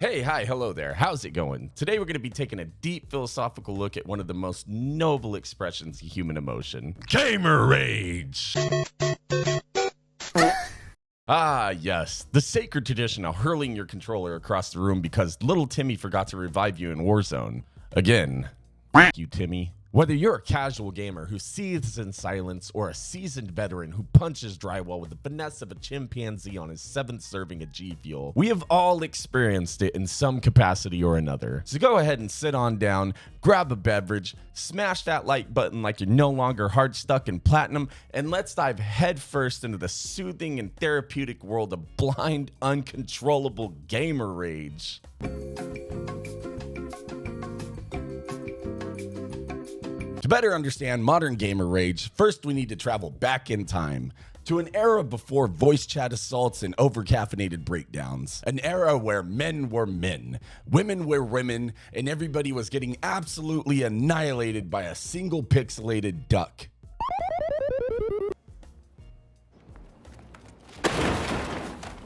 Hey, hi, hello there. How's it going? Today we're going to be taking a deep philosophical look at one of the most noble expressions of human emotion. Gamer rage! Ah, yes. The sacred tradition of hurling your controller across the room because little Timmy forgot to revive you in Warzone. Again, you, Timmy. Whether you're a casual gamer who seethes in silence or a seasoned veteran who punches drywall with the finesse of a chimpanzee on his 7th serving of G Fuel, we have all experienced it in some capacity or another. So go ahead and sit on down, grab a beverage, smash that like button like you're no longer hard stuck in platinum, and let's dive headfirst into the soothing and therapeutic world of blind, uncontrollable gamer rage. To better understand modern gamer rage, first we need to travel back in time to an era before voice chat assaults and overcaffeinated breakdowns. An era where men were men, women were women, and everybody was getting absolutely annihilated by a single pixelated duck.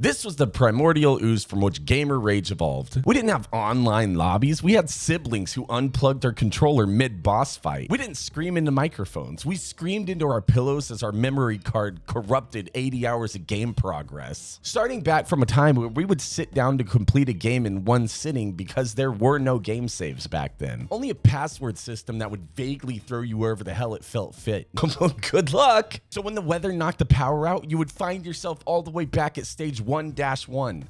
This was the primordial ooze from which gamer rage evolved. We didn't have online lobbies. We had siblings who unplugged our controller mid-boss fight. We didn't scream into microphones. We screamed into our pillows as our memory card corrupted 80 hours of game progress. Starting back from a time where we would sit down to complete a game in one sitting because there were no game saves back then. Only a password system that would vaguely throw you wherever the hell it felt fit. Good luck! So when the weather knocked the power out, you would find yourself all the way back at stage 1-1.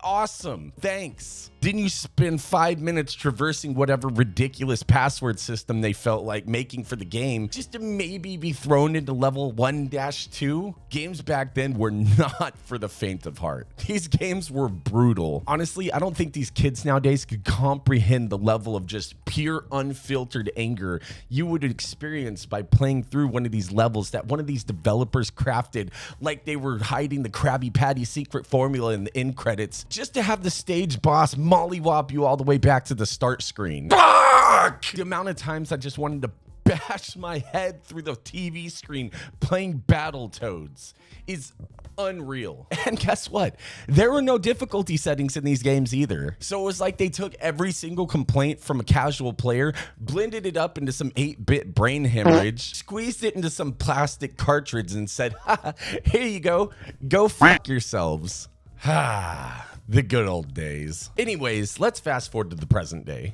Awesome, thanks. Didn't you spend 5 minutes traversing whatever ridiculous password system they felt like making for the game just to maybe be thrown into level 1-2? Games back then were not for the faint of heart. These games were brutal. Honestly, I don't think these kids nowadays could comprehend the level of just pure unfiltered anger you would experience by playing through one of these levels that one of these developers crafted like they were hiding the Krabby Patty secret formula in the end credits just to have the stage boss mollywop you all the way back to the start screen. Fuck! The amount of times I just wanted to bash my head through the TV screen playing Battletoads is unreal. And guess what? There were no difficulty settings in these games either. So it was like they took every single complaint from a casual player, blended it up into some 8-bit brain hemorrhage, squeezed it into some plastic cartridge and said, ha, here you go fuck yourselves. Ah, the good old days. Anyways, let's fast forward to the present day.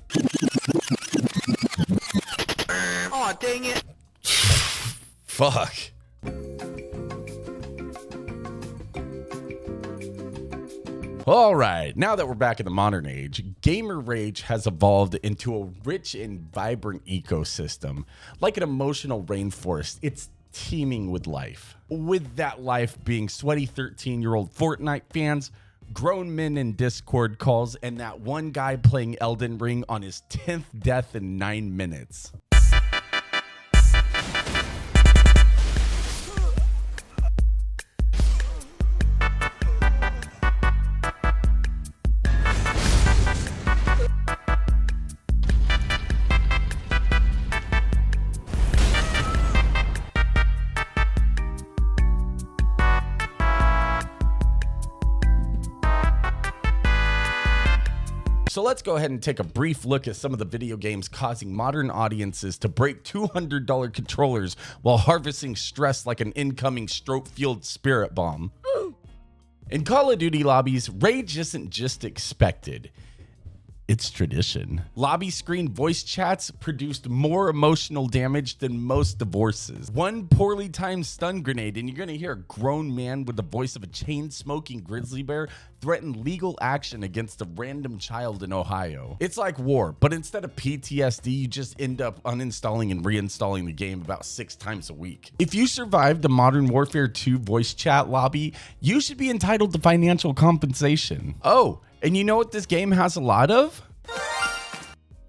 Aw, dang it. Fuck. All right, now that we're back in the modern age, gamer rage has evolved into a rich and vibrant ecosystem. Like an emotional rainforest, it's teeming with life. With that life being sweaty 13-year-old Fortnite fans, grown men in Discord calls, and that one guy playing Elden Ring on his 10th death in 9 minutes. So let's go ahead and take a brief look at some of the video games causing modern audiences to break $200 controllers while harvesting stress like an incoming stroke-fueled spirit bomb. In Call of Duty lobbies, rage isn't just expected. It's tradition. Lobby screen voice chats produced more emotional damage than most divorces. One poorly timed stun grenade and you're gonna hear a grown man with the voice of a chain-smoking grizzly bear threaten legal action against a random child in Ohio. It's like war, but instead of PTSD, you just end up uninstalling and reinstalling the game about 6 times a week. If you survived the Modern Warfare 2 voice chat lobby, you should be entitled to financial compensation. Oh, and you know what this game has a lot of?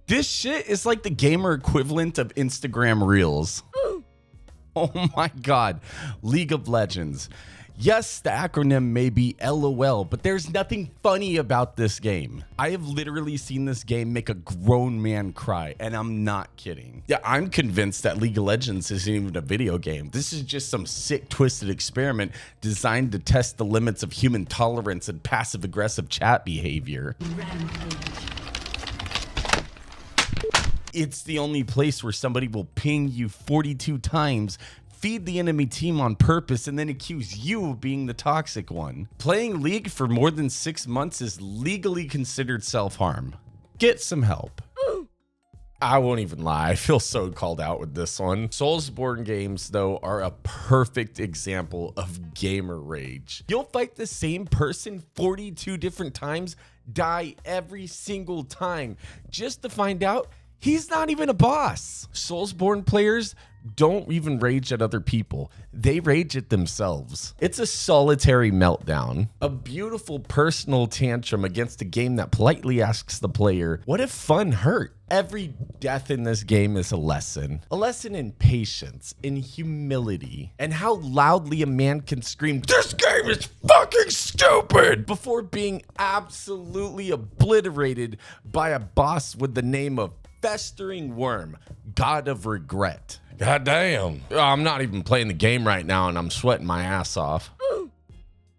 This shit is like the gamer equivalent of Instagram Reels. Oh my God, League of Legends. Yes, the acronym may be LOL, but there's nothing funny about this game. I have literally seen this game make a grown man cry, and I'm not kidding. Yeah, I'm convinced that League of Legends isn't even a video game. This is just some sick, twisted experiment designed to test the limits of human tolerance and passive-aggressive chat behavior. It's the only place where somebody will ping you 42 times, feed the enemy team on purpose, and then accuse you of being the toxic one. Playing League for more than 6 months is legally considered self-harm. Get some help. I won't even lie, I feel so called out with this one. Soulsborne games, though, are a perfect example of gamer rage. You'll fight the same person 42 different times, die every single time, just to find out he's not even a boss. Soulsborne players don't even rage at other people. They rage at themselves. It's a solitary meltdown, a beautiful personal tantrum against a game that politely asks the player, what if fun hurt? Every death in this game is a lesson in patience, in humility, and how loudly a man can scream, this game is fucking stupid, before being absolutely obliterated by a boss with the name of Festering Worm, God of Regret. God damn. I'm not even playing the game right now and I'm sweating my ass off.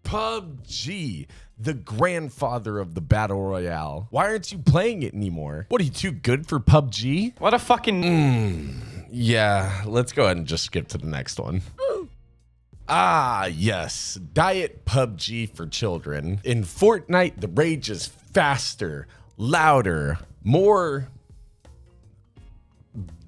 PUBG, the grandfather of the Battle Royale. Why aren't you playing it anymore? What, are you too good for PUBG? What a fucking... Yeah, let's go ahead and just skip to the next one. Ah, yes. Diet PUBG for children. In Fortnite, the rage is faster, louder, more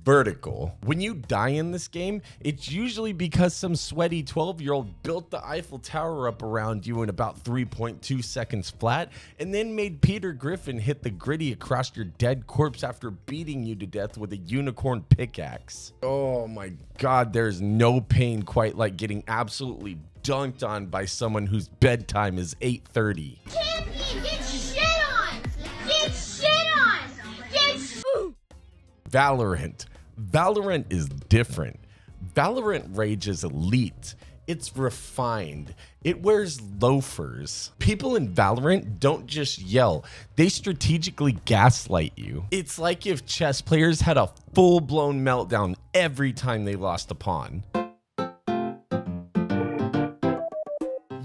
vertical. When you die in this game, it's usually because some sweaty 12-year-old built the Eiffel Tower up around you in about 3.2 seconds flat, and then made Peter Griffin hit the gritty across your dead corpse after beating you to death with a unicorn pickaxe. Oh my God, there's no pain quite like getting absolutely dunked on by someone whose bedtime is 8:30. Champion, get shit on! Get shit on! Valorant. Valorant is different. Valorant rage is elite. It's refined. It wears loafers. People in Valorant don't just yell. They strategically gaslight you. It's like if chess players had a full-blown meltdown every time they lost a pawn. You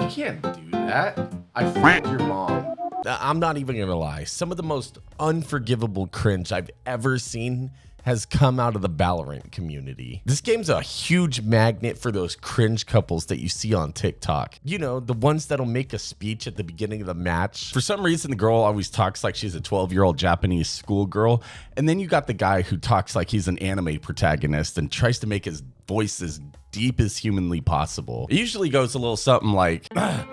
can't do that. I f***ed your mom. I'm not even gonna lie. Some of the most unforgivable cringe I've ever seen has come out of the Valorant community. This game's a huge magnet for those cringe couples that you see on TikTok. You know, the ones that'll make a speech at the beginning of the match. For some reason, the girl always talks like she's a 12-year-old Japanese schoolgirl. And then you got the guy who talks like he's an anime protagonist and tries to make his voice as deep as humanly possible. It usually goes a little something like, all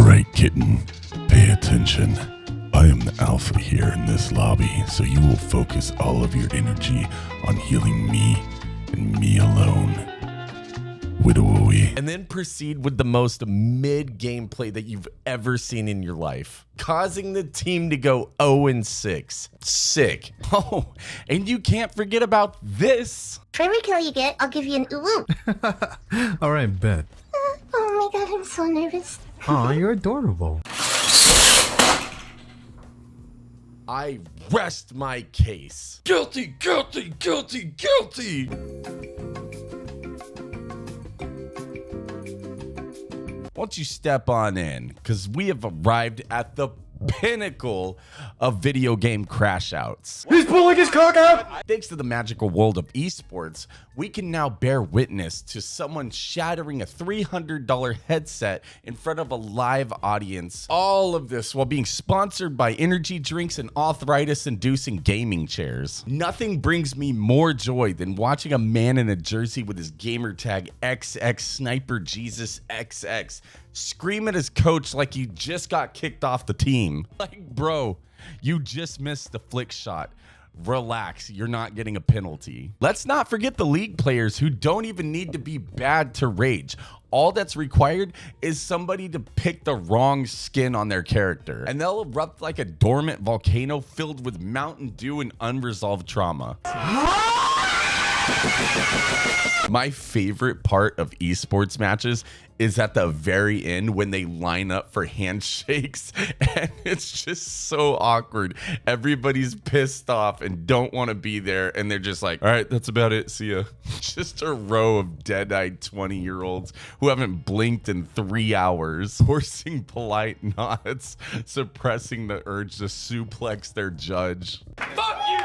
right, kitten, pay attention. I am the alpha here in this lobby, so you will focus all of your energy on healing me and me alone. Widowy. And then proceed with the most mid gameplay that you've ever seen in your life, causing the team to go 0-6. Sick. Oh, and you can't forget about this. For every kill you get, I'll give you an ooh. All right, bet. Oh my God, I'm so nervous. Aw, you're adorable. I rest my case. Guilty, guilty, guilty, guilty. Won't you step on in? Because we have arrived at the pinnacle of video game crash outs. He's pulling his cock out! Thanks to the magical world of eSports, we can now bear witness to someone shattering a $300 headset in front of a live audience. All of this while being sponsored by energy drinks and arthritis-inducing gaming chairs. Nothing brings me more joy than watching a man in a jersey with his gamer tag XX Sniper Jesus XX scream at his coach like he just got kicked off the team. Like, bro, you just missed the flick shot. Relax, you're not getting a penalty. Let's not forget the league players who don't even need to be bad to rage. All that's required is somebody to pick the wrong skin on their character, and they'll erupt like a dormant volcano filled with Mountain Dew and unresolved trauma. My favorite part of esports matches is at the very end when they line up for handshakes, and it's just so awkward. Everybody's pissed off and don't want to be there, and they're just like, all right, that's about it, see ya. Just a row of dead-eyed 20-year-olds who haven't blinked in 3 hours, forcing polite nods, suppressing the urge to suplex their judge. Fuck you!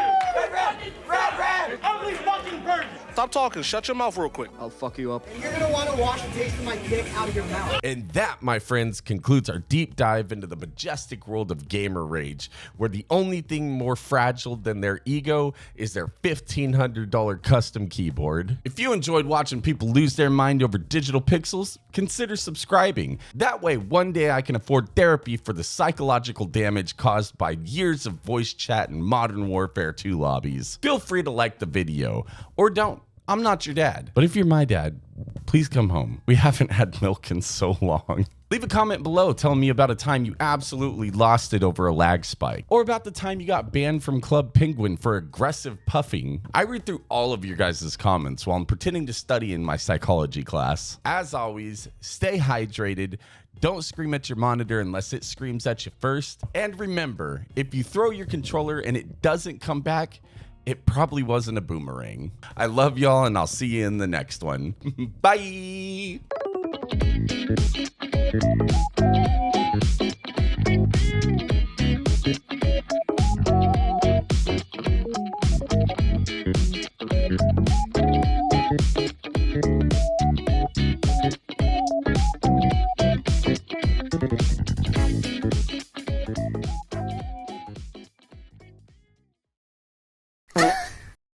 Red! Ugly fucking bird! Stop talking. Shut your mouth real quick. I'll fuck you up. You're gonna want to wash the taste of my dick out of your mouth. And that, my friends, concludes our deep dive into the majestic world of gamer rage, where the only thing more fragile than their ego is their $1,500 custom keyboard. If you enjoyed watching people lose their mind over digital pixels, consider subscribing. That way, one day I can afford therapy for the psychological damage caused by years of voice chat and Modern Warfare 2 lobbies. Feel free to like the video, or don't. I'm not your dad. But if you're my dad, please come home. We haven't had milk in so long. Leave a comment below telling me about a time you absolutely lost it over a lag spike, or about the time you got banned from Club Penguin for aggressive puffing. I read through all of your guys' comments while I'm pretending to study in my psychology class. As always, stay hydrated. Don't scream at your monitor unless it screams at you first. And remember, if you throw your controller and it doesn't come back, it probably wasn't a boomerang. I love y'all, and I'll see you in the next one. Bye.